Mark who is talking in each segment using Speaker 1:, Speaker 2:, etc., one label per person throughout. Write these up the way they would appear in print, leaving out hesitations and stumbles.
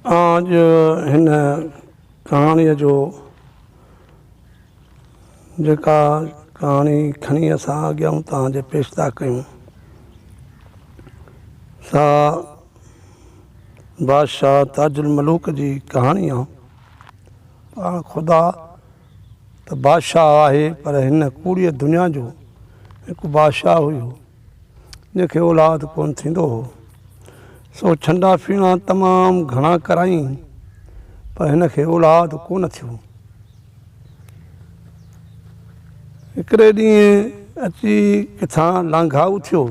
Speaker 1: आज हिन कहाणीअ जो जेका कहाणी खणी असां अॻियां तव्हांजे पेश था कयूं सा बादशाह ताजुल मलूक जी कहाणी आहे। पाण ख़ुदा त बादशाह आहे, पर हिन कूड़ीअ दुनिया जो हिकु बादशाह हुयो जंहिंखे औलाद कोन थींदो हो। सो छंडा फीणा तमामु घणा कराई, पर हिनखे औलाद कोन थियो। हिकिड़े ॾींहुं अची किथां लांघाऊ थियो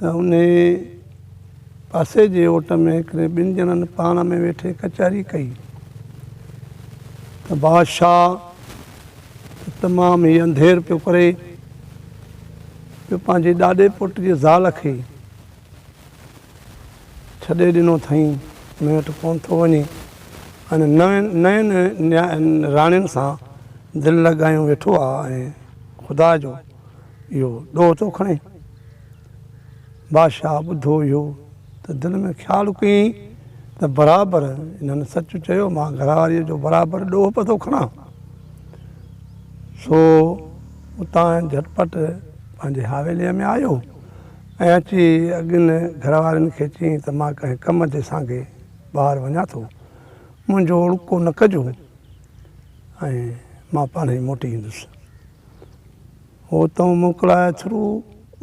Speaker 1: त उन पासे जे ओट में हिकिड़े ॿिनि ॼणनि पाण में वेठे कचहरी कई त बादशाह तमामु ई अंधेर पियो करे, पियो पंहिंजे ॾाॾे पुट जी ज़ाल खे छॾे ॾिनो अथई, उन वटि कोन थो वञे। अने नयनि राणियुनि सां दिलि लॻायूं वेठो आहे ऐं ख़ुदा जो इहो ॾोह थो खणे। बादशाह ॿुधो इहो त दिलि में ख़्यालु कयईं त बराबरि हिननि सच चयो, मां घरवारीअ जो बराबरि ॾोह पियो थो खणां। सो उतां झटपट पंहिंजे हवेलीअ में आयो ऐं अची अॻिनि घरवारनि खे चयईं त मां कंहिं कम जे सांगे ॿाहिरि वञा थो, मुंहिंजो उड़को न कजो ऐं मां पाण ई मोटी ईंदुसि। हो उतां मोकिलाए थ्रू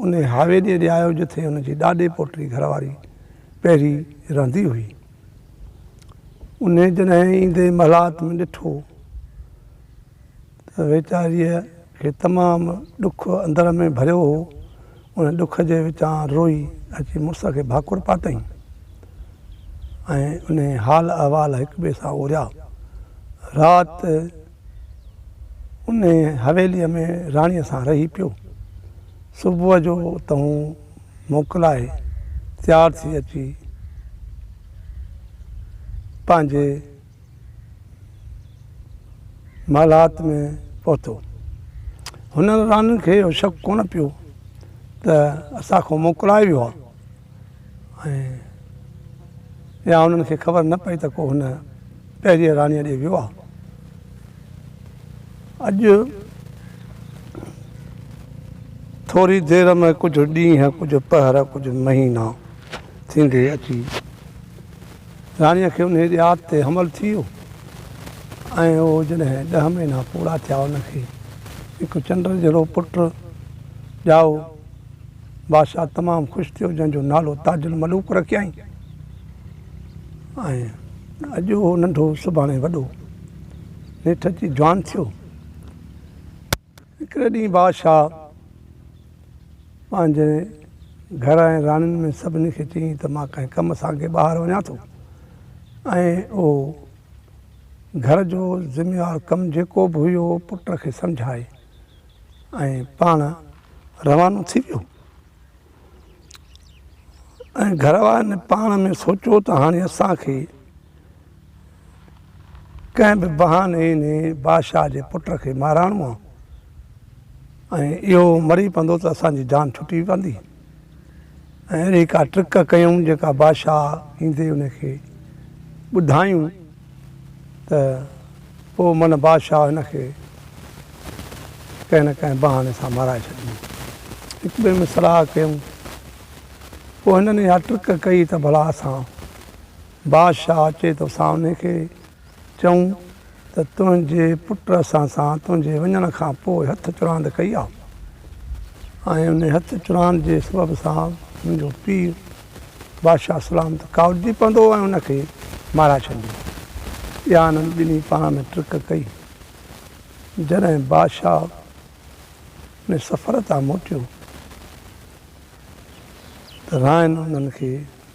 Speaker 1: उन हवेलीअ ॾे आयो जिथे हुनजी ॾाॾे पोटी घरवारी पहिरीं रहंदी हुई। उन जॾहिं ईंदे महिलात में ॾिठो त वेचारीअ खे तमामु ॾुख अंदर में भरियो हो। उन ॾुख जे विचां रोई अची मुड़ुस खे भाकुर पातईं ऐं उन हाल अहवाल हिक ॿिए सां ओरिया। राति उन हवेलीअ में राणीअ सां रही पियो। सुबुह जो त हू मोकिलाए तयारु थी अची पंहिंजे महिलात में पहुतो। हुननि राणियुनि खे इहो शक कोन पियो त असांखां मोकिलाए वियो आहे ऐं या उन्हनि खे ख़बर न पई त को हुन पहिरीं राणीअ ॾे वियो आहे। अॼु थोरी देरि में कुझु ॾींहं, कुझु पहर, कुझु महीना थींदे अची राणीअ खे उन ॾियाद ते हमल थी वियो ऐं उहो जॾहिं 10 महीना पूरा थिया उनखे हिकु चंड जहिड़ो पुटु ॼाओ। बादशाह तमामु ख़ुशि थियो, जंहिंजो नालो ताजुल मलूक रखियईं। ऐं अॼु उहो नंढो सुभाणे वॾो नेठि अची जवान थियो। हिकिड़े ॾींहुं बादशाह पंहिंजे घर ऐं राणियुनि में सभिनी खे चयईं त मां कंहिं कम सांगे ॿाहिरि वञा थो ऐं उहो घर जो ज़िमेवार कमु जेको बि हुयो पुट खे सम्झाए ऐं पाण रवानो थी वियो। ऐं घर वारनि पाण में सोचियो त हाणे असांखे कंहिं बि बहाने ने बादशाह जे पुट खे माराइणो आहे ऐं इहो मरी पवंदो त असांजी जान छुटी पवंदी। ऐं अहिड़ी का ट्रिक कयूं जेका बादशाह ईंदे उनखे ॿुधायूं त पोइ मन बादशाह हिनखे कंहिं न कंहिं बहाने सां माराए छॾियूं। हिक ॿिए में सलाह कयूं। पोइ हिननि इहा ट्रिक कई त भला असां बादशाह अचे त असां उनखे चऊं त तुंहिंजे पुट सां तुंहिंजे वञण खां पोइ हथ चुरांद कई आहे ऐं उन हथ चुरांद जे सबब सां मुंहिंजो पीउ बादशाह सलामत कावड़जी पवंदो ऐं उनखे माराए छॾींदो। इहा हिननि ॿिन्ही पाण में ट्रिक कई। जॾहिं बादशाह ने सफ़र तां मोटियो त रायनि उन्हनि खे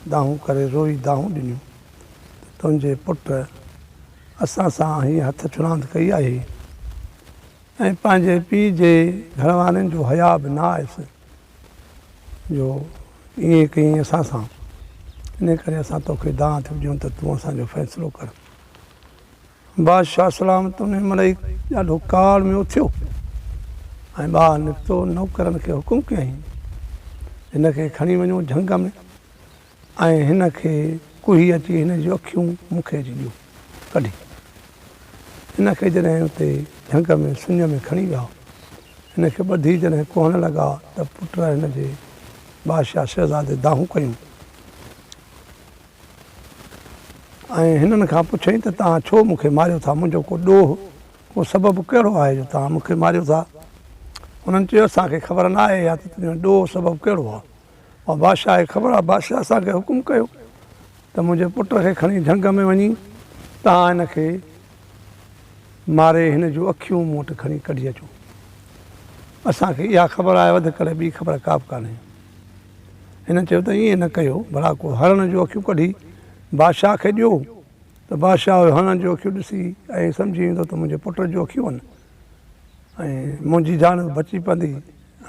Speaker 1: दाहूं करे रोई दाहूं ॾिनियूं त तुंहिंजे पुट असां सां हीअं हथ चुरांद कई आहे ऐं पंहिंजे पीउ जे घर वारनि जो हया बि न आयुसि जो ईअं कईं असां सां। इन करे असां तोखे दाह थी ॾियूं त तूं असांजो फ़ैसिलो कर। बादशाह सलामत उन महिल ई ॾाढो काल में उथियो ऐं ॿाहिरि निकितो। नौकरनि खे हुकुम कयईं हिन खे खणी वञो झंग में ऐं हिन खे कुही अची हिन जूं अखियूं मूंखे अची ॾियो कढी। हिनखे जॾहिं उते झंग में सुञ में खणी विया, हिनखे ॿधी जॾहिं कुहण लॻा त पुट हिनजे बादशाह शहज़ादे दाहूं कयूं ऐं हिननि खां पुछियईं त तव्हां छो मूंखे मारियो था, मुंहिंजो को ॾोह को सबबु कहिड़ो आहे जो तव्हां मूंखे मारियो था। हुननि चयो असांखे ख़बर न आहे या त तुंहिंजो ॾोह सबबु कहिड़ो आहे। ऐं बादशाह खे ख़बर आहे, बादशाह असांखे हुकुम कयो त मुंहिंजे पुट खे खणी झंग में वञी तव्हां हिनखे मारे हिन जूं अखियूं मूं वटि खणी कढी अचो। असांखे इहा ख़बर आहे, वधि करे ॿी ख़बर का बि कान्हे। हिन चयो त ईअं न कयो, भला को हरण जूं अखियूं कढी बादशाह खे ॾियो त बादशाह हरण जूं अखियूं ॾिसी ऐं सम्झी वेंदो त मुंहिंजे पुट जूं अखियूं आहिनि ऐं मुंहिंजी जान बची पवंदी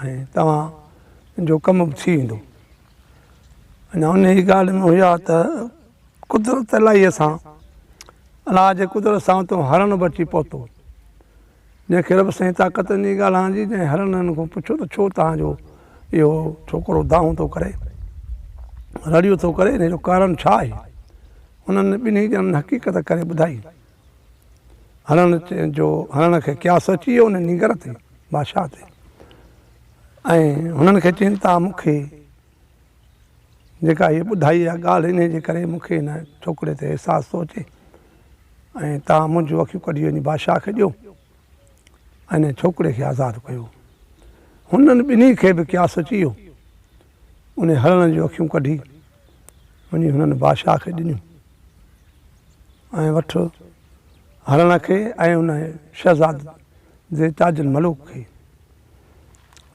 Speaker 1: ऐं तव्हांजो कमु बि थी वेंदो। अञा उन ई ॻाल्हि में हुया त कुदरत इलाही सां अलाह जे कुदरत सां तो हरण बि अची पहुतो, जंहिंखे रब साईं ताक़त इन ॻाल्हि जी जंहिं हरणनि खां पुछो त छो तव्हांजो इहो छोकिरो दाहूं थो करे, रड़ियो थो करे, हिन जो कारण छा आहे। उन्हनि ॿिन्ही ॼणनि हक़ीक़त करे ॿुधाई। हरण खे क्यास अची वियो उन निगर ते बादशाह ते ऐं हुननि खे चवनि था मूंखे जेका इहा ॿुधाई आहे ॻाल्हि इन जे करे मूंखे हिन छोकिरे ते अहसासु थो अचे ऐं तव्हां मुंहिंजूं अखियूं कढी वञी बादशाह खे ॾियो ऐं हिन छोकिरे खे आज़ादु कयो। हुननि ॿिन्ही खे बि क्यास अची वियो, उन हरण जूं अखियूं कढी वञी हुननि बादशाह खे ॾिनियूं ऐं वठि हरण खे ऐं हुन शहज़ादे ताजुल मलूक खे।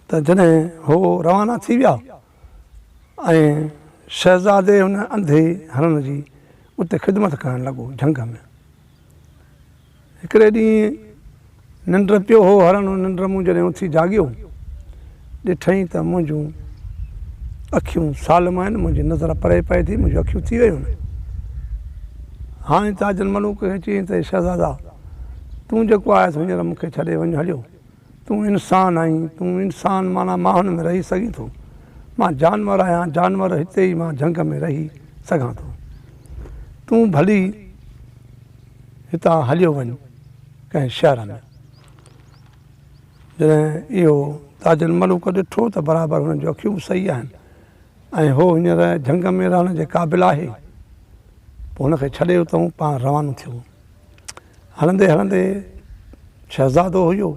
Speaker 1: त जॾहिं हो रवाना थी विया ऐं शहज़ादे हुन अंधे हरण जी उते ख़िदमत करणु लॻो झंग में। हिकिड़े ॾींहुं निंड पियो हो हरण, निंड मूं जॾहिं उथी जाॻियो ॾिठईं त मुंहिंजूं अखियूं सालम आहिनि, मुंहिंजी नज़र परे पए थी, मुंहिंजूं अखियूं थी वियूं आहिनि। हाणे ताजुल मलूक खे चयईं त शहज़ादा तूं जेको आहिस हींअर मूंखे छॾे वञ हलियो, तूं इंसानु आहीं, तूं इंसानु माना मां हुन में रही सघीं थो, मां जानवर आहियां, जानवर हिते ई मां झंग में रही सघां थो, तूं भली हितां हलियो वञ कंहिं शहर में। जॾहिं इहो ताजुल मलूक ॾिठो त बराबरि हुननि जूं अखियूं बि सही आहिनि ऐं हो हींअर झंग में रहण जे क़ाबिल आहे, पोइ हुनखे छॾे उतां पाण रवानो थियो। हलंदे हलंदे शहज़ादो हुयो,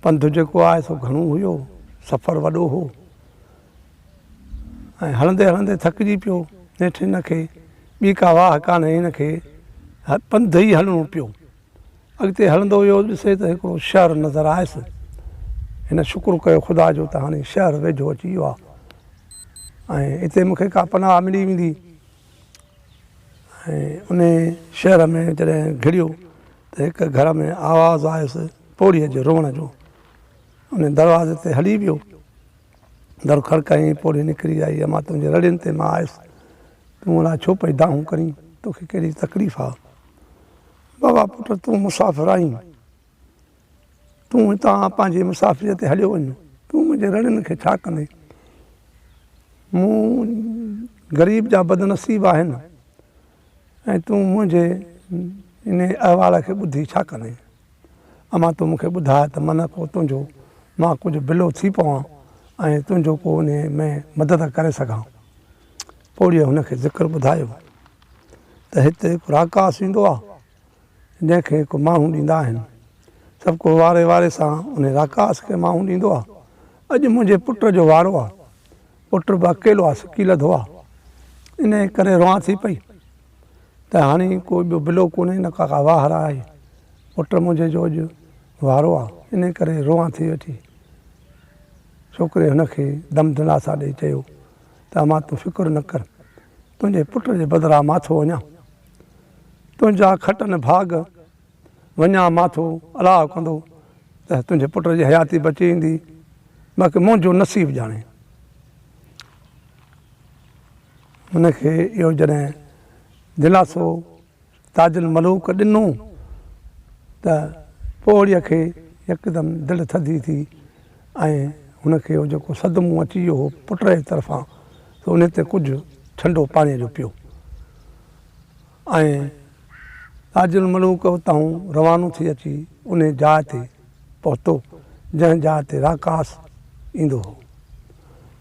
Speaker 1: पंधु जेको आहे सो घणो हुयो, सफ़रु वॾो हो ऐं हलंदे हलंदे थकिजी पियो। नेठि हिनखे ॿी का वाह कान्हे, हिनखे पंधु ई हलणो पियो। अॻिते हलंदो हुयो, ॾिसे त हिकिड़ो शहरु नज़र आयुसि। हिन शुकुरु कयो ख़ुदा जो त हाणे शहरु वेझो अची वियो आहे ऐं हिते मूंखे का पनाह मिली वेंदी। ऐं उन शहर में जॾहिं घिड़ियो त हिकु घर में आवाज़ु आयुसि पोड़ीअ जे रोअण जो। उन दरवाज़े ते हली वियो, दर खड़काईं, पोड़ी निकिरी आई, मां तुंहिंजे रड़ियुनि ते मां आयुसि, तूं अलाए छो पई दाहूं करीं, तोखे कहिड़ी तकलीफ़ आहे। बाबा पुट तूं मुसाफ़िर आहीं, तूं हितां पंहिंजी मुसाफ़िरीअ ते हलियो वञ, तूं मुंहिंजे रड़ियुनि खे छा कंदे। मूं ग़रीब जा बदनसीब आहिनि ऐं तूं मुंहिंजे इन अहिवाल खे ॿुधी छा कंदे। अमां तूं मूंखे ॿुधाए त मन को तुंहिंजो मां कुझु बिलो थी पवां ऐं तुंहिंजो को उन में मदद करे सघां। पोड़ीअ हुनखे ज़िक्र ॿुधायो त हिते हिकु राकास ईंदो आहे जंहिंखे हिकु माण्हू ॾींदा आहिनि, सभु को वारे वारे सां उन राकास खे माण्हू ॾींदो आहे। अॼु मुंहिंजे पुट जो वारो आहे, पुट बि अकेलो आहे, सिकी लधो आहे, इन करे रोआं थी पई त हाणे कोई ॿियो बिलो कोन्हे, न का वाहर आहे, पुट मुंहिंजे जो अॼु वारो आहे, इन करे रोआं थी वेठी। छोकिरे हुनखे दम दिलासा ॾेई चयो त मां तूं फ़िकुरु न कर, तुंहिंजे पुट जे बदिरां मां थो वञा, तुंहिंजा खटनि भाग वञा मां थो, अलाह कंदो त तुंहिंजे पुट जी हयाती बची ईंदी, बाक़ी मुंहिंजो नसीबु ॼाणे। हुनखे इहो जॾहिं दिलासो ताजुल मलूक ॾिनो त पोड़ीअ खे यकदमि दिलि थधी थी ऐं हुनखे उहो जेको सदमो अची वियो हो पुट जे तरफ़ां, त उन ते कुझु ठंडो पाणीअ जो पियो ऐं ताजुल मलूक उतां रवानो थी अची उन जाइ ते पहुतो जंहिं जाइ ते राकास ईंदो हो।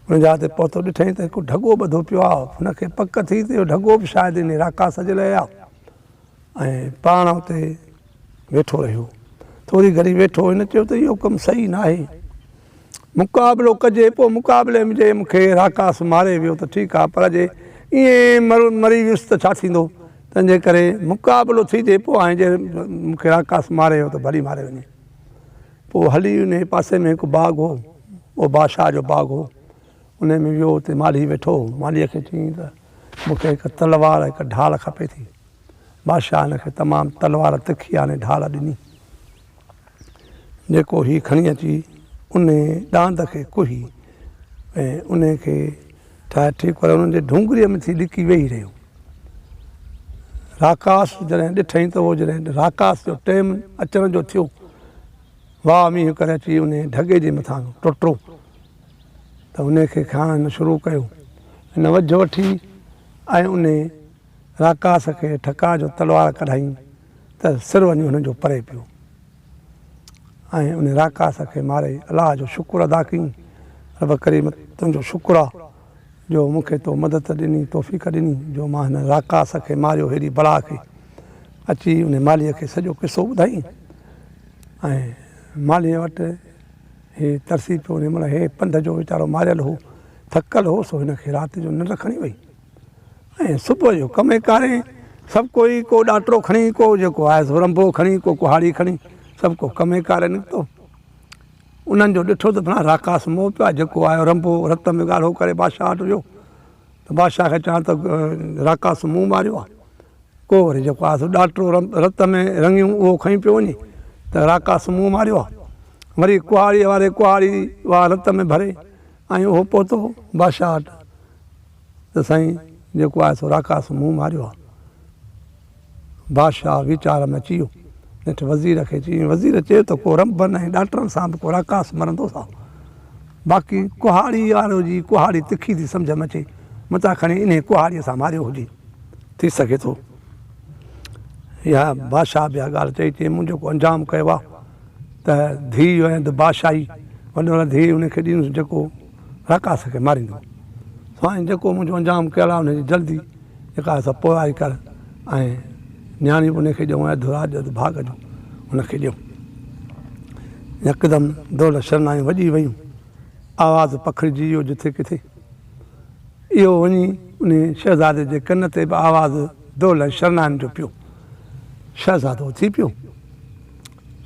Speaker 1: उन जाइ ते पहुतो ॾिठईं त हिकु ढॻो ॿधो पियो आहे। हुनखे पक थी त इहो ढॻो बि शायदि इन राकास जे लाइ आहे। ऐं पाण उते वेठो रहियो। थोरी घणी वेठो, हिन चयो त इहो कमु सही न आहे, मुक़ाबिलो कजे, पोइ मुक़ाबले में जे मूंखे राकास मारे वियो त ठीकु आहे, पर जे ईअं मरी वियुसि त छा थींदो, तंहिंजे करे मुक़ाबिलो थीजे पोइ हाणे जे मूंखे राकास मारे वियो त भली मारे वञे। पोइ हली उन पासे में हिकु बाग़ हो, उहो बादशाह जो बाग़ हो, उन में वियो। उते माली वेठो, मालीअ खे चयईं त मूंखे हिकु तलवार हिकु ढाल खपे थी। बादशाह हिनखे तमामु तलवार तिखी हाणे ढाल ॾिनी, जेको हीउ खणी अची उन ॾांद खे कुही ऐं उन खे ठाहे ठीकु पर उन्हनि जे ढूंगरीअ में थी ॾिकी वेही रहियो। राकास जॾहिं ॾिठईं त उहो जॾहिं राकास जो टाइम अचण जो थियो, वाह मींहुं करे अची उन ढॻे जे मथां टुटो त उनखे खाइणु शुरू कयो। हिन वझ वठी ऐं उन राकास खे ठका जो तलवार कढाई त सिर वञी हुनजो परे पियो ऐं उन राकास खे मारे अलाह जो शुकुरु अदा कयईं। रब करीम तुंहिंजो शुकुरु आहे जो मूंखे तो मदद ॾिनी, तौफ़ीक़ ॾिनी, जो मां हिन राकास खे मारियो। हेॾी बला खे अची उन मालीअ खे सॼो किसो ॿुधाई ऐं मालीअ वटि हे तरसी पियो वञे, माना हे पंध जो वीचारो मारियल हो, थकल हो, सो हिनखे राति जो निंड खणी वई। ऐं सुबुह जो कमे कारे सभु कोई, को ॾाटरो खणी, को जेको आहे सो रंभो खणी, को कुहाड़ी खणी, सभु को कमे कारे निकितो। उन्हनि जो ॾिठो त भला राकास मोह पियो आहे, जेको आयो रंभो रत में ॻाढ़ो करे बादशाह वटि वियो त बादशाह खे चवां त राकास मुंहुं मारियो आहे। को वरी जेको आहे सो ॾाटरो रत में रंगियूं उहो खणी पियो वञे त राकास मुंहुं मारियो आहे। वरी कुहाड़ीअ वारे कुहाड़ी उहा रत में भरे ऐं उहो पहुतो बादशाह वटि त साईं जेको आहे सो राकास मुंहुं मारियो आहे। बादशाह वीचार में अची वियो, नेठि वज़ीर खे चई, वज़ीर चए त को रंभनि ऐं ॾाटरनि सां बि को राकास मरंदो सा, बाक़ी कुहाड़ी वारो जी कुहाड़ी तिखी थी सम्झ में अचे, मथां खणी इन कुहाड़ीअ सां मारियो हुजे, थी सघे थो। इहा बादशाह बि इहा ॻाल्हि चई, चई मूं जेको अंजाम कयो आहे त धीउ ऐं बादशाही वॾो धीउ उनखे ॾींदुसि जेको राकास खे मारींदो। साईं जेको मुंहिंजो अंजाम कयल आहे उनजी जल्दी जेका आहे पोयाई कर ऐं न्याणी बि उनखे ॾियूं, अधु राज अधु भाग जो उनखे ॾियूं। यकदमि दौलत शरनायूं वॼी वयूं, आवाज़ु पखिड़िजी वियो जिथे किथे। इहो वञी उन शहज़ादे जे कन ते बि आवाज़ु दौलत शरनायुनि जो पियो। शहज़ादो थी पियो।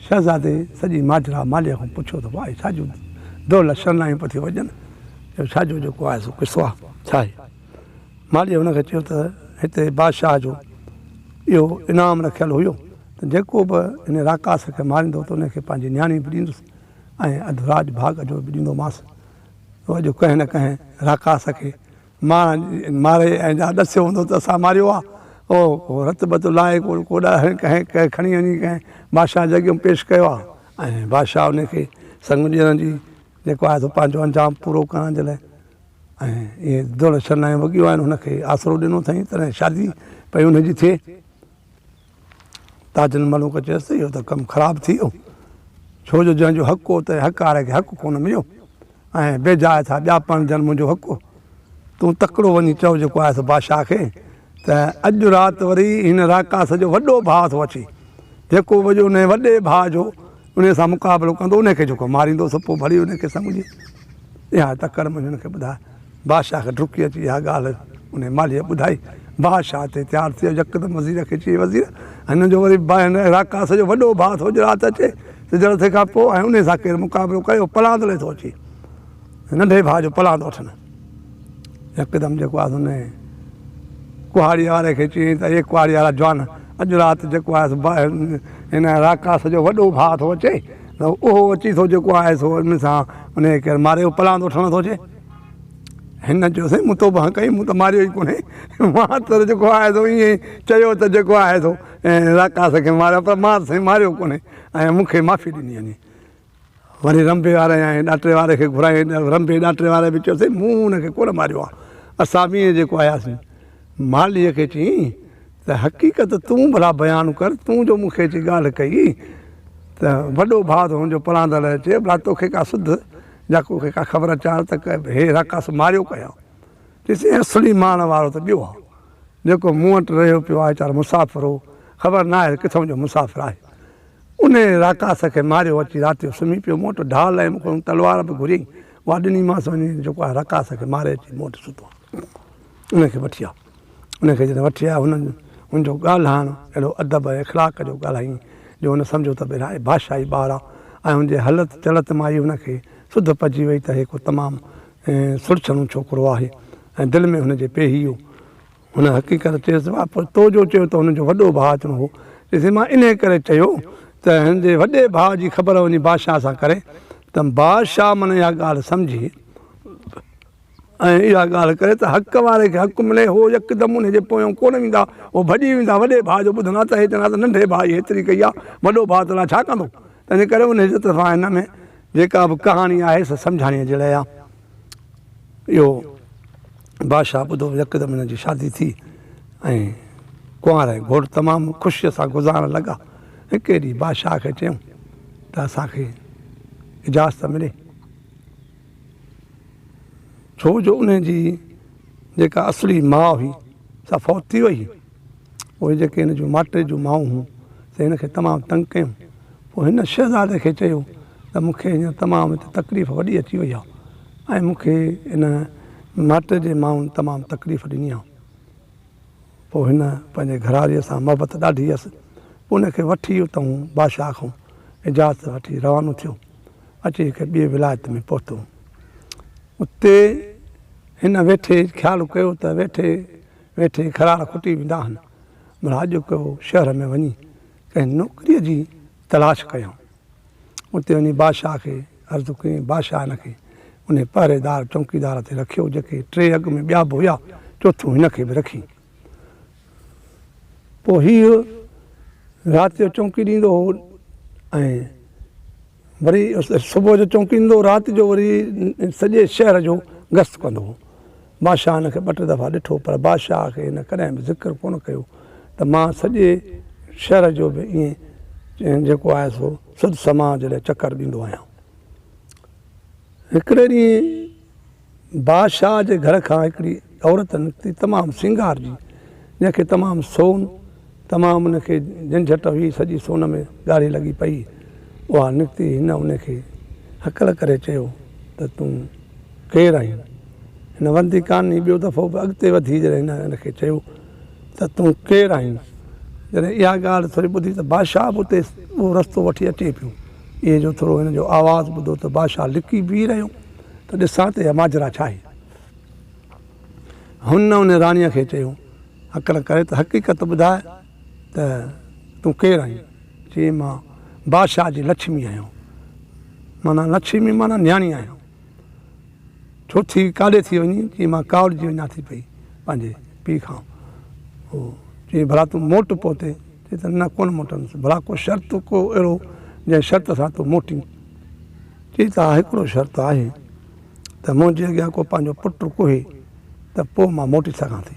Speaker 1: शहज़ादे सॼी माजरा मालीअ खां पुछियो त भाई छाजो दौलत शरनायूं पियो थी वॼनि, छाजो जेको आहे सो किसो आहे, छा आहे? मालीअ हुनखे चयो त हिते बादशाह जो इहो इनाम रखियलु हुयो त जेको बि हिन राकास खे मारींदो त उनखे पंहिंजी न्याणी बि ॾींदुसि ऐं अधु राज भाग जो बि ॾींदोमांसि। अॼु कंहिं न कंहिं राकास खे मारे ऐं ॾसियो हूंदो त असां मारियो आहे, उहो रत बत लाहे कंहिं खणी वञी कंहिं बादशाह जे अॻियां पेश कयो आहे ऐं बादशाह उनखे संग ॾियण जी जेको आहे सो पंहिंजो अंजाम पूरो करण जे लाइ ऐं इहे दौलत शरनायूं वॻियूं आहिनि, हुनखे आसिरो ॾिनो अथई, तॾहिं शादी भई हुनजी थिए। ताजुल मलूक चयसि इहो त कमु ख़राबु थी वियो, छो जो जंहिंजो हक़ु हो त हक़ वारे खे हक़ु कोन मिलियो ऐं बेजाए था ॿिया पण जन मुंहिंजो हक़ु। तूं तकिड़ो वञी चओ जेको आहे सो बादशाह खे त अॼु राति वरी हिन राकास जो वॾो भाउ थो अचे, जेको वॼो उन वॾे भाउ जो उन सां मुक़ाबिलो कंदो, उनखे जेको मारींदो सो पोइ भली उनखे सम्झे। इहा तकड़ में हुनखे ॿुधाए, बादशाह खे डुकी अची इहा ॻाल्हि उन मालीअ ॿुधाई। बादशाह ते तयारु थियो, यकदमि वज़ीर खे चई वज़ीर हिन जो वरी राकास जो वॾो भाउ थो राति अचे सिजड़ थिए खां पोइ ऐं उन सां केरु मुक़ाबिलो कयो पलांदले थो अचे, नंढे भाउ जो पलांद वठनि। यकदमि जेको आहे हुन कुहाड़ी वारे खे चयईं त हे कुहाड़ी वारा जवान, अॼु राति जेको आहे हिन राकास जो वॾो भाउ थो अचे त उहो अची थो जेको आहे सो उन सां उन केरु मारियो पलांद वठणु थो अचे। हिन चयो साईं मूं तो बि कई, मूं त मारियो ई कोन्हे, मां त जेको आहे सो ईअं चयो त जेको आहे सो राकास खे मारियो, पर मां साईं मारियो कोन्हे ऐं मूंखे माफ़ी ॾिनी वञे। वरी रंभे वारे ऐं ॾाटरे वारे खे घुराए, रंभे ॾाटरे वारे बि चयोसीं मूं हुनखे कोन मारियो आहे, असां बि जेको आयासीं। मालीअ खे चयईं त त हक़ीक़त तूं भला बयानु कर, तूं जो मूंखे अची ॻाल्हि कई त वॾो भाउ त हुनजो परांदड़ अचे भला तोखे का सुध या तोखे का ख़बर अचां त हे रकास मारियो कयां। चइसि असली मारण वारो त ॿियो आहे, जेको मूं वटि रहियो पियो आहे वीचारो मुसाफ़िर हो, ख़बर न आहे किथां जो मुसाफ़िर आहे। उन राकास खे मारियो, अची राति जो सुम्ही पियो। मूं वटि ढाल ऐं मूंखे तलवार बि घुरियईं, उहा ॾिनीमांसि, वञी जेको आहे राकास खे मारे अची मूं वटि सुतो आहे। उनखे वठी आहे, उनखे जॾहिं वठी आया हुनजो ॻाल्हाइणु अहिड़ो अदब ऐं इख़लाक़ जो ॻाल्हाईं जो हुन सम्झो त भई हाणे बादशाही ॿार आहे ऐं हुनजे हलत चलत मां ई हुनखे सुध पइजी वई त हे को तमामु सुरछणो छोकिरो आहे ऐं दिलि में हुनजे पेही वियो। हुन हक़ीक़त चयसि वापसि तो जो चयो त हुनजो वॾो भाउ अचिणो हो। चइसि मां इन करे चयो त हिनजे वॾे भाउ जी ख़बर वञी बादशाह सां करे त बादशाह माना इहा ॻाल्हि सम्झी ऐं इहा ॻाल्हि करे त हक़ वारे खे हक़ु मिले, हो यकदमि उनजे पोयां कोन वेंदा, उहो भॼी वेंदा। वॾे भाउ जो ॿुधंदा त हे चवंदा त नंढे भाउ हेतिरी कई आहे, वॾो भाउ त अलाए छा कंदो। तंहिंजे करे उनजे तरफ़ां हिन में जेका बि कहाणी आहे सा सम्झाणीअ जे लाइ आहे। इहो बादशाह ॿुधो, यकदमि हिनजी शादी थी ऐं कुंवार ऐं घोट तमामु ख़ुशीअ सां गुज़ारणु लॻा। हिकु ॾींहुं बादशाह खे चयूं त असांखे इजाज़त मिले, छो जो उनजी जेका असली माउ हुई सा फौत थी वई। उहे जेके हिन जूं माटे जूं माऊं हुयूं से हिनखे तमामु तंग कयूं। पोइ हिन शहज़ादे खे चयो त मूंखे हीअं तमामु हिते तकलीफ़ वॾी अची वई आहे ऐं मूंखे हिन माटे जे माउनि तमामु तकलीफ़ ॾिनी आहे। पोइ हिन पंहिंजे घरारीअ सां मोहबत ॾाढी हुअसि। पोइ उनखे वठी वियो अथऊं बादशाह खां इजाज़त वठी रवानो थियो, अची हिकु ॿिए विलायत में पहुतो। उते हिन वेठे ख़्यालु कयो त वेठे वेठे खरार खुटी वेंदा आहिनि, भला अॼु को शहर में वञी कंहिं नौकरीअ जी तलाश कयूं। उते वञी बादशाह खे अर्ज़ु कयईं, बादशाह हिनखे उन पहरेदार चौकीदार ते रखियो, जेके 3 अॻु में ॿिया बि हुया, चोथों हिनखे बि रखी। पोइ हीअ राति जो चौकी ॾींदो हो ऐं वरी सुबुह जो चौकी ॾींदो, राति जो वरी सॼे शहर जो गश्त कंदो हो। बादशाह हिनखे 2 दफ़ा ॾिठो, पर बादशाह खे हिन कॾहिं बि ज़िक्र कोन कयो त मां सॼे शहर जो बि ईअं जेको आहे सो सुध समाज लाइ चकर ॾींदो आहियां। हिकिड़े ॾींहुं बादशाह जे घर खां हिकिड़ी औरत निकिती तमामु सिंगार जी, जंहिंखे तमामु सोन तमामु उनखे झंझट हुई, सॼी सोन में ॻाढ़ी लॻी पई। उहा निकिती, हिन उनखे हकल करे चयो त तूं केरु आहीं। हिन वंदी कानी, ॿियो दफ़ो बि अॻिते वधी जॾहिं हिनखे चयो त तूं केरु आहीं। जॾहिं इहा ॻाल्हि थोरी ॿुधी त बादशाह बि उते उहो रस्तो वठी अचे पियो। इहे जो थोरो हिन जो आवाज़ु ॿुधो त बादशाह लिकी बीह रहियो त ॾिसां त इहा माजरा छा आहे। हुन उन राणीअ खे चयो हकल करे त हक़ीक़त ॿुधाए त तूं केरु आहीं। चई मां बादशाह जी लक्ष्मी आहियां, माना लक्ष्मी माना न्याणी आहियां। छो थी काॾे थी वञी। चई मां कावड़जी वञा थी पई पंहिंजे पीउ खां। हो चई भला तूं मोट पहुते। चई त न कोन मोटंदुसि। भला को शर्त को अहिड़ो जंहिं शर्त सां तूं मोटी। चई त हिकिड़ो शर्त आहे त मुंहिंजे अॻियां को पंहिंजो पुटु कोहे त पोइ मां मोटी सघां थी।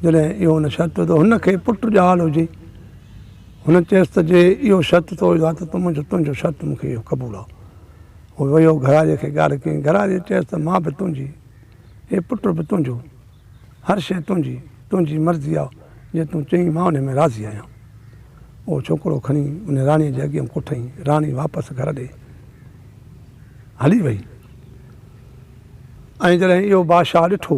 Speaker 1: जॾहिं इहो हुन शर्त त हुनखे पुटु ॼाल हुजे, हुन चयसि त जे इहो शर्त तो आहे त तुंहिंजो शर्त मूंखे इहो क़बूलु आहे। उहो वियो घरारीअ खे ॻाल्हि कयईं। घरारीअ चयसि त मां बि तुंहिंजी, हे पुटु बि तुंहिंजो, हर शइ तुंहिंजी मर्ज़ी आहे, जीअं तूं चईं मां उन में राज़ी आहियां। उहो छोकिरो खणी उन राणीअ जे अॻियां कोठईं। राणी वापसि घर ॾे हली वई। ऐं जॾहिं इहो बादशाह ॾिठो,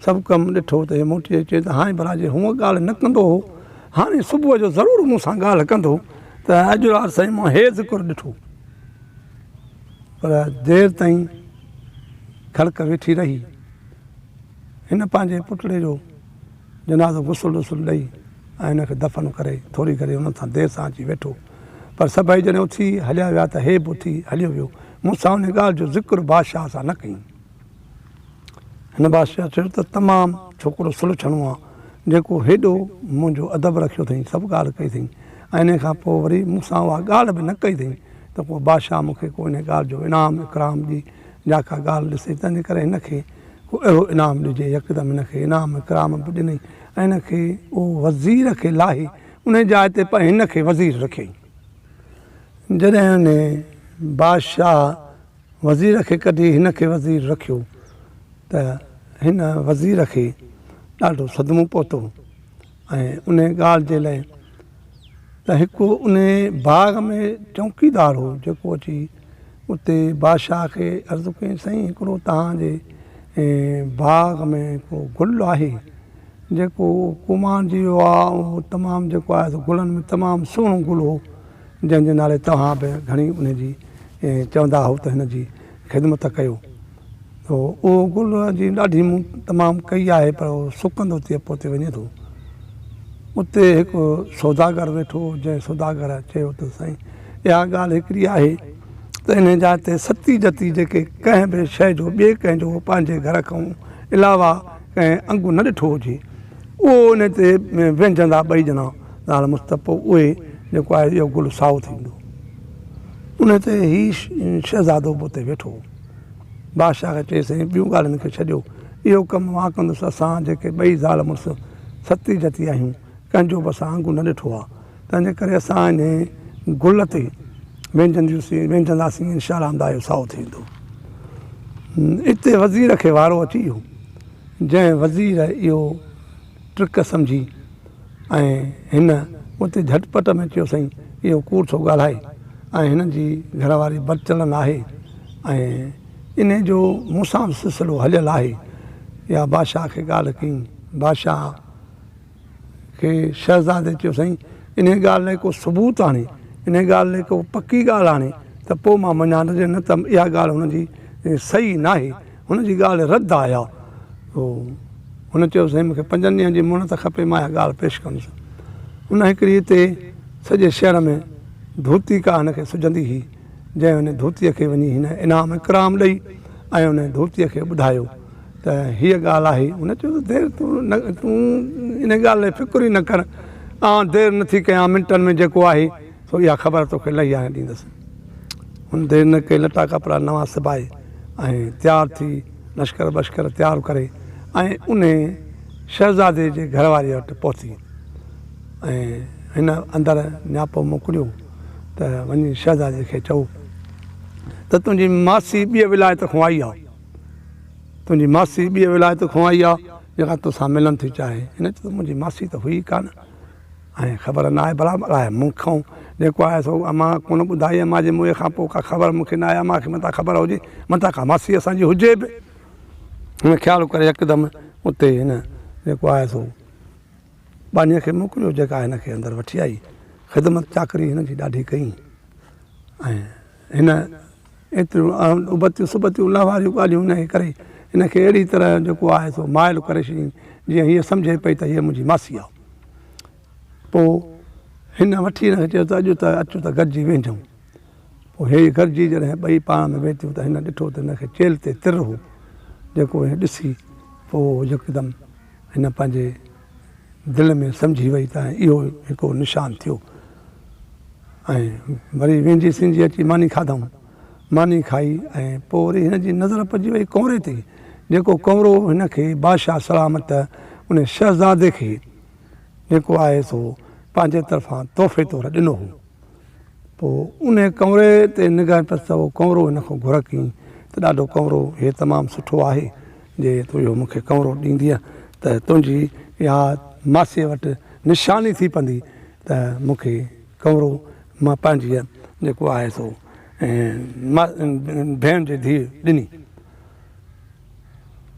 Speaker 1: सभु कमु ॾिठो त हे मोटी अचे त हाणे भला जे हूअं ॻाल्हि न कंदो हो, हाणे सुबुह जो ज़रूरु मूं सां ॻाल्हि कंदो त अॼु राति साईं मां हे ज़िक्र ॾिठो। पर देरि ताईं ख़लक़ वेठी रही। हिन पंहिंजे पुटड़े जो जनाज़ो गुसुल वुसुल ॾेई ऐं हिनखे दफ़न करे थोरी घणी हुन सां देरि सां अची वेठो। पर सभई जॾहिं उथी हलिया विया त हे बि उथी हलियो वियो। मूंसां उन ॻाल्हि जो ज़िक्र बादशाह सां न कई। हिन बादशाह चयो त तमामु छोकिरो सुलझणो आहे, जेको हेॾो मुंहिंजो अदब रखियो अथई, सभु ॻाल्हि कई अथई ऐं इन खां पोइ वरी मूंसां उहा ॻाल्हि बि न कई अथई त पोइ बादशाह मूंखे को इन ॻाल्हि जो इनाम इकराम जी या का ॻाल्हि ॾिसे। तंहिंजे करे हिनखे को अहिड़ो इनाम ॾिजे। यकदमि हिनखे इनाम इकराम बि ॾिनई ऐं हिनखे उहो वज़ीर खे लाहे उन जाइ ते हिनखे वज़ीर रखियईं। जॾहिं हुन बादशाह वज़ीर खे कढी हिनखे वज़ीर रखियो त हिन वज़ीर खे ॾाढो सदमो पहुतो ऐं उन ॻाल्हि जे लाइ त हिकु उन बाग़ में चौकीदार हो जेको अची उते बादशाह खे अर्ज़ु कयईं साईं हिकिड़ो तव्हांजे बाग़ में को गुल आहे जेको कुमार जी वियो आहे उहो तमामु जेको आहे गुलनि में तमामु सुहिणो गुल हो जंहिंजे नाले तव्हां बि घणी उनजी चवंदा हो त हिन जी ख़िदमत कयो। त उहो गुल जी ॾाढी मूं तमामु कई आहे पर उहो सुकंदो थिए पोइ वञे थो। उते हिकु सौदागर वेठो जंहिं सौदागर चयो त साईं इहा ॻाल्हि हिकिड़ी आहे त इन जाइ ते सती जती जेके कंहिं बि शइ जो ॿिए कंहिंजो पंहिंजे घर खां अलावा कंहिं अंगु न ॾिठो हुजे उहो उन ते व्यंजंदा ॿई ॼणा नाल मुस्तफ़ो उहे जेको आहे इहो गुल साओ थींदो। उन ते ई शहज़ादो बि उते वेठो बादशाह खे चई साईं ॿियूं ॻाल्हियुनि खे छॾियो इहो कमु मां कंदुसि। असां जेके ॿई ज़ाल मुड़ुसु सती जती आहियूं कंहिंजो बि असां अंगु न ॾिठो आहे तंहिंजे करे असां इन गुल ते वेंजंदासीं इनशा अल्लाह इहो साओ थींदो। हिते वज़ीर खे वारो अची वियो जंहिं वज़ीर इहो ट्रिक सम्झी ऐं हिन उते झटपट में चयो साईं इहो कूड़ थो ॻाल्हाए ऐं हिननि जी घरवारी बदचलन आहे ऐं इन जो मूंसां सिलसिलो हलियलु आहे। या बादशाह खे ॻाल्हि कई बादशाह खे शहज़ादे चयो साईं इन ॻाल्हि लाइ को सबूत आणे इन ॻाल्हि लाइ को पकी ॻाल्हि आणे त पोइ मां मञा न त इहा ॻाल्हि हुनजी सही न आहे हुनजी ॻाल्हि रद्द आहे। हुन चयो साईं मूंखे 5 ॾींहंनि जी मुहलत खपे मां इहा ॻाल्हि पेश कंदुसि। हुन हिकिड़ी हिते सॼे शहर में धोती का हिनखे सुझंदी हुई जंहिं हुन धोतीअ खे वञी हिन इनाम इकराम ॾेई ऐं हुन धोतीअ खे ॿुधायो त हीअ ॻाल्हि आहे। हुन चयो त देरि तूं इन ॻाल्हि लाइ फ़िक्रु ई न कर देरि नथी कयां मिंटनि में जेको आहे सो इहा ख़बर तोखे लही आणे ॾींदुसि। हुन देरि न कई लटा कपिड़ा नवां सिबाए ऐं तयारु थी लश्कर बश्कर तयारु करे ऐं उन शहज़ादे जे घरवारीअ वटि पहुती ऐं हिन अंदरि नियापो मोकिलियो त वञी शहज़ादे खे चओ त तुंहिंजी मासी ॿिए विलायत खां आई आहे तुंहिंजी मासी ॿिए विलायत खां आई आहे जेका तोसां मिलणु थी चाहे। हिन चयो त मुंहिंजी मासी त हुई कान ऐं ख़बर न आहे बराबरि आहे मूंखां जेको आहे सो मां कोन ॿुधाई आहे मुंहिंजे मुंहं खां पोइ का ख़बर मूंखे न आहे मूंखे मथां ख़बर हुजे मथां का मासी असांजी हुजे बि। हिन ख़्यालु करे यकदमि उते हिन जेको आहे सो बानीअ खे मोकिलियो जेका हिनखे अंदरि वठी आई ख़िदमत चाकरी हिन जी ॾाढी कई ऐं हिन एतिरियूं उबतियूं सुबतियूं लहवारियूं ॻाल्हियूं हुनखे करे हिनखे अहिड़ी तरह जेको आहे सो माइल करे छॾियईं जीअं हीअ सम्झे पई त हीअ मुंहिंजी मासी आहे। पोइ हिन वठी हिनखे चयो त अॼु त अचूं त गॾिजी वेंझूं। पोइ हे गॾिजी जॾहिं ॿई पाण में वेठियूं त हिन ॾिठो त हिनखे चेल ते तिर हो जेको हीअ ॾिसी पोइ यकदमि हिन पंहिंजे दिलि में सम्झी वई त इहो हिकिड़ो निशान थियो ऐं वरी वेंझी सिंझी अची मानी खाधऊं मानी खाई ऐं पोइ वरी हिन जी नज़र पइजी वई कौरे ते जेको कौरो हिनखे बादशाह सलामत उन शहज़ादे खे जेको आहे सो पंहिंजे तरफ़ां तोहफ़े तौरु ॾिनो हो। पोइ उन कौरे ते निगाह पई त उहो कौरो हिन खां घुर कयईं त ॾाढो कौरो इहे तमामु सुठो आहे जे तूं इहो मूंखे कौरो ॾींदीअ त तुंहिंजी इहा मासीअ वटि निशानी थी पवंदी त मूंखे कौरो मां पंहिंजी जेको आहे सो भेण जी धीउ ॾिनी।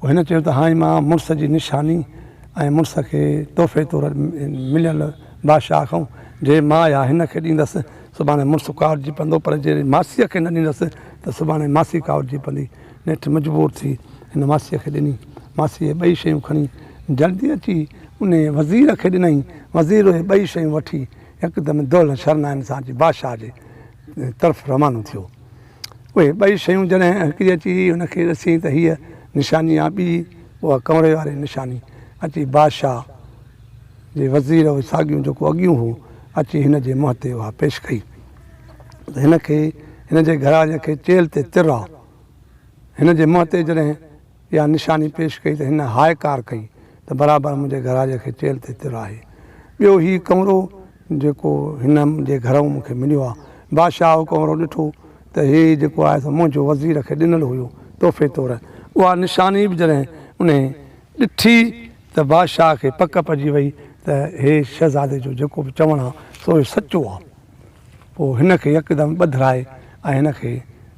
Speaker 1: हिन चयो त हाणे मां मुड़ुस जी निशानी ऐं मुड़ुस खे तोहफ़े तौरु मिलियल बादशाह खां जे मां या हिन खे ॾींदसि सुभाणे मुड़ुसु कावड़िजी पवंदो पर जे मासीअ खे न ॾींदसि त सुभाणे मासी कावड़िजी पवंदी। नेठि मजबूर थी हिन मासीअ खे ॾिनी मासीअ ॿई शयूं खणी जल्दी अची उन वज़ीर खे ॾिनई वज़ीर उहे ॿई शयूं वठी हिकदमि दौल शरनाइनि सां अची बादशाह जे तरफ़ रवानो थियो। उहे ॿई शयूं जॾहिं हिकिड़ी अची हुनखे ॾिसी त हीअ निशानी आहे ॿी उहा कौरे वारी निशानी अची बादशाह जे वज़ीर साॻियूं जेको अॻियूं हो अची हिन जे मुंहं ते उहा पेश कई त हिनखे हिन जे घरवारीअ खे चेल ते तिर आहे हिन जे मुंहं ते जॾहिं या निशानी पेश कई त हिन हायकार कई त बराबरि मुंहिंजे घराजे खे चेल ते तिरु आहे। ॿियो हीउ कमिरो जेको हिन जे घरऊं मूंखे मिलियो आहे, बादशाह उहो कमिरो ॾिठो त हीउ जेको आहे सो मुंहिंजो वज़ीर खे ॾिनल हुयो तोहफ़े तौरु। उहा निशानी बि जॾहिं उन ॾिठी त बादशाह खे पक पइजी वई त हे शहज़ादे जो जेको बि चवणु आहे सो सचो आहे। पोइ हिनखे यकदमि ॿधराए ऐं हिनखे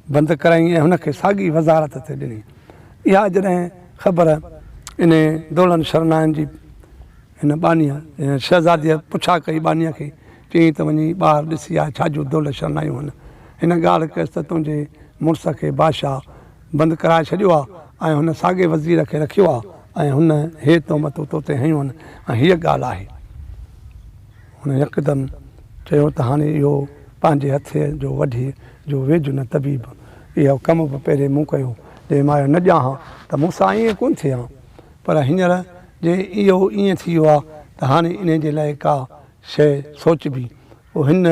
Speaker 1: बंदि कराई ऐं हुनखे साॻी वज़ारत ते ॾिनी। इहा जॾहिं ख़बर इन दौलत शरनायनि जी हिन बानीअ शहज़ादीअ पुछा कई बानीअ खे, चयईं त वञी ॿाहिरि ॾिसी आहे छाजो दौलत शरनायूं आहिनि। हिन ॻाल्हि कयसि त तुंहिंजे मुड़ुस खे बादशाह बंदि कराए छॾियो आहे ऐं हुन साॻे वज़ीर खे रखियो आहे ऐं हुन हे तोहमतूं तो ते हयूं आहिनि ऐं हीअ ॻाल्हि आहे। हुन यकदमि चयो त हाणे इहो पंहिंजे हथे जो वठी जो वेझो न तबीब, इहो कमु बि पहिरियों मूं कयो जे मां न ॼाणा त मूंसां ईअं कोन्ह थिए हा, पर हींअर जे इहो ईअं थी वियो आहे त हाणे इन जे लाइ का शइ सोचबी। पोइ हिन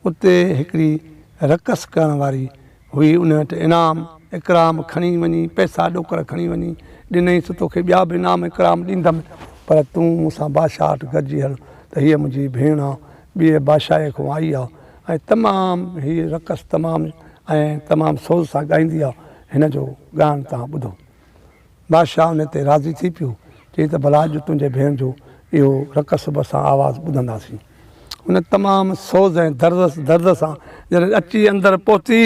Speaker 1: उते हिकिड़ी रक़स करण वारी हुई, उन वटि इनाम इकराम खणी वञी पैसा ॾोकर खणी वञी ॾिनईसि तोखे ॿिया बि इनाम इकराम ॾींदमि, पर तूं मूंसां बादशाह वटि गॾिजी हल त हीअ मुंहिंजी भेण आहे, ॿिए बादशाह खां आई आहे ऐं तमामु हीअ रक़स तमामु सोज़ सां ॻाईंदी आहे, हिन जो ॻाइणु तव्हां ॿुधो। बादशाह हुन ते राज़ी थी पियो, चई त भला अॼु तुंहिंजे भेण जो इहो रक़स बि असां आवाज़ु ॿुधंदासीं। हुन तमामु सोज़ ऐं दर्द सां जॾहिं अची अंदरि पहुती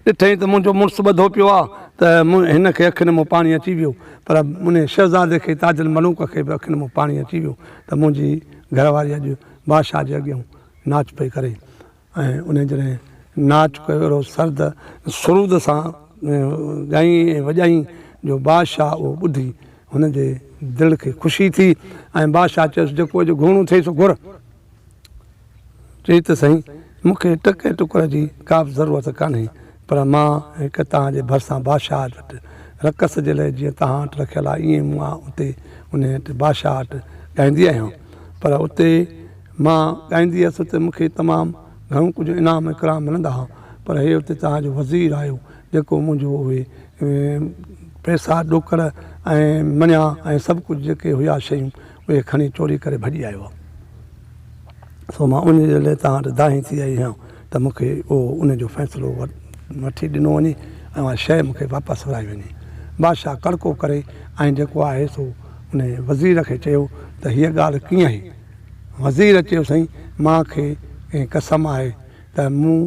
Speaker 1: ॾिठईं त मुंहिंजो मुड़ुसु ॿधो पियो आहे त हिनखे अखियुनि मां पाणी अची वियो, पर मुंहिंजे शहज़ादे खे ताजुल मलूक खे बि अखियुनि मां पाणी अची वियो त मुंहिंजी घरवारी अॼु बादशाह जे अॻियां नाच पई करे। ऐं उन जॾहिं नाच कयो अहिड़ो सर्द सुरूद सां ॻाईं ऐं वॼाईं जो बादशाह उहो ॿुधी हुनजे दिलि खे ख़ुशी थी ऐं बादशाह चयुसि जेको अॼु घुरणो थिए सो घुर। चई त साईं मूंखे टके टुकर जी का बि ज़रूरत कान्हे, पर मां हिकु तव्हांजे भरिसां बादशाह वटि रक़स जे लाइ जीअं तव्हां वटि रखियलु आहे ईअं मां उते उन वटि बादशाह वटि ॻाईंदी आहियां, पर उते मां ॻाईंदी हुअसि त मूंखे तमामु घणो कुझु इनाम इकराम मिलंदा हुआ, पर हे उते तव्हांजो वज़ीर आयो जेको मुंहिंजो उहे पैसा ॾोकर ऐं मञिया ऐं सभु कुझु जेके हुआ शयूं उहे खणी चोरी करे भॼी आयो आहे। सो मां उन जे लाइ तव्हां वटि दाही थी आई आहियां त मूंखे उहो उनजो फ़ैसिलो वठी ॾिनो वञे ऐं उहा शइ मूंखे वापसि विराई वञे। बादशाह कड़को करे ऐं जेको आहे सो उन वज़ीर खे चयो त हीअ ॻाल्हि कीअं आहे। वज़ीर चयो साईं मूंखे कसम आहे त मूं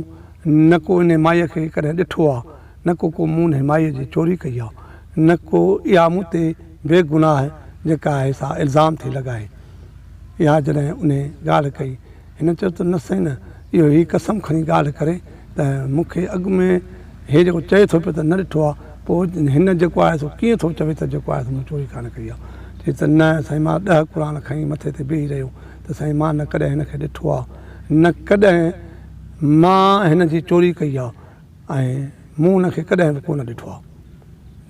Speaker 1: न को इन माईअ खे कॾहिं ॾिठो आहे, न को मूं हिन माईअ जी चोरी कई आहे, न को इहा मूं ते बेगुनाह जेका आहे सा इल्ज़ाम थी लॻाए। इहा जॾहिं उन ॻाल्हि कई हिन चयो त न साईं न इहो ई कसम खणी ॻाल्हि करे त मूंखे अॻु में हे जेको चए थो पियो त न ॾिठो आहे, पोइ हिन जेको आहे सो कीअं थो चवे त जेको आहे मूं चोरी कान कई आहे। चई त न साईं मां 10 क़ुर खणी मथे ते बीही रहियो त साईं मां न कॾहिं हिनखे ॾिठो आहे, न कॾहिं मां हिन जी चोरी कई आहे ऐं मूं हुनखे कॾहिं बि कोन ॾिठो आहे।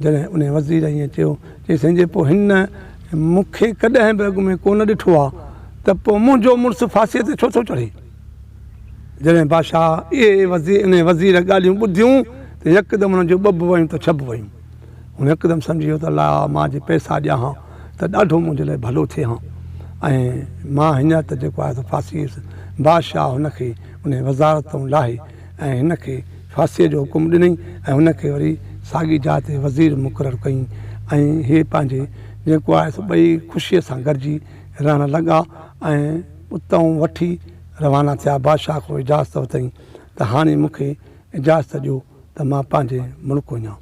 Speaker 1: जॾहिं उन वज़ीर ईअं चयो चई साईं जे पोइ हिन मूंखे कॾहिं बि अॻु में कोन ॾिठो आहे त पोइ मुंहिंजो मुड़ुसु फांसीअ ते छो थो चढ़े। जॾहिं बादशाह इहे इन वज़ीर ॻाल्हियूं ॿुधियूं त यकदमि हुनजो ॿ बि वयूं त छह बि वयूं। हुन यकदमि सम्झी वियो त अला मां जे पैसा ॾियां हा त ॾाढो मुंहिंजे लाइ भलो थिए हा ऐं मां हींअर त जेको आहे त फांसी बादशाह हुनखे उन वज़ारतूं लाहे ऐं हिनखे फांसीअ जो हुकुम ॾिनई ऐं हुनखे वरी साॻी जाइ ते वज़ीर मुक़ररु कई ऐं इहे पंहिंजे जेको आहे सो ॿई ख़ुशीअ सां गॾिजी रहण लॻा ऐं उतां वठी रवाना थिया। बादशाह खां इजाज़त वरितई त हाणे मूंखे इजाज़त ॾियो त मां पंहिंजे मुल्क वञा।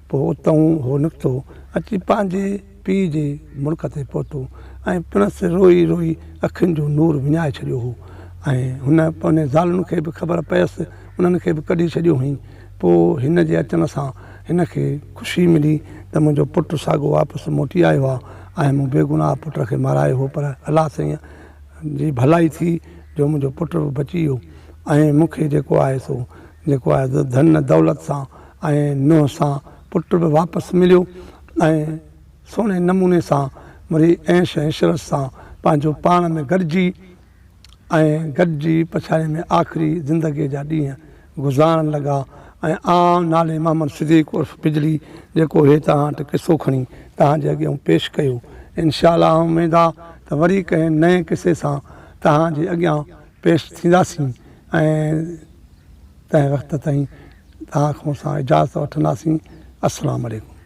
Speaker 1: पोइ उतां उहो निकितो अची पंहिंजे पीउ जे मुल्क ते पहुतो ऐं पिणसि रोई रोई अखियुनि जो नूर विञाए छॾियो हो ऐं हुन पंहिंजे ज़ालुनि खे बि ख़बर पयसि, उन्हनि खे बि कढी छॾियो हुई। पोइ हिन जे अचण सां हिनखे ख़ुशी मिली त मुंहिंजो पुटु साॻियो वापसि मोटी आयो आहे ऐं मूं बेगुनाह पुट खे मारायो हो, पर अलाह साईं जी भलाई थी जो मुंहिंजो पुटु बि बची वियो ऐं मूंखे जेको आहे सो जेको आहे धन दौलत सां ऐं नुंहं सां पुटु बि वापसि मिलियो ऐं सुहिणे नमूने सां वरी ऐश इशरत सां पंहिंजो पाण में गॾिजी ऐं पछाड़ीअ में आख़िरी ज़िंदगीअ जा ॾींहं गुज़ारण लॻा ऐं आम नाले मोहम्मद सिद्दीक़ उर्फ़ बिजली जेको हे तव्हां वटि किसो खणी तव्हांजे अॻियां पेश कयो। इंशा अल्लाह उमेदु आहे त वरी कंहिं नए किसे सां तव्हांजे अॻियां पेश थींदासीं ऐं तंहिं वक़्त ताईं तव्हां खां असां इजाज़त वठंदासीं। अस्सलामु अलैकुम।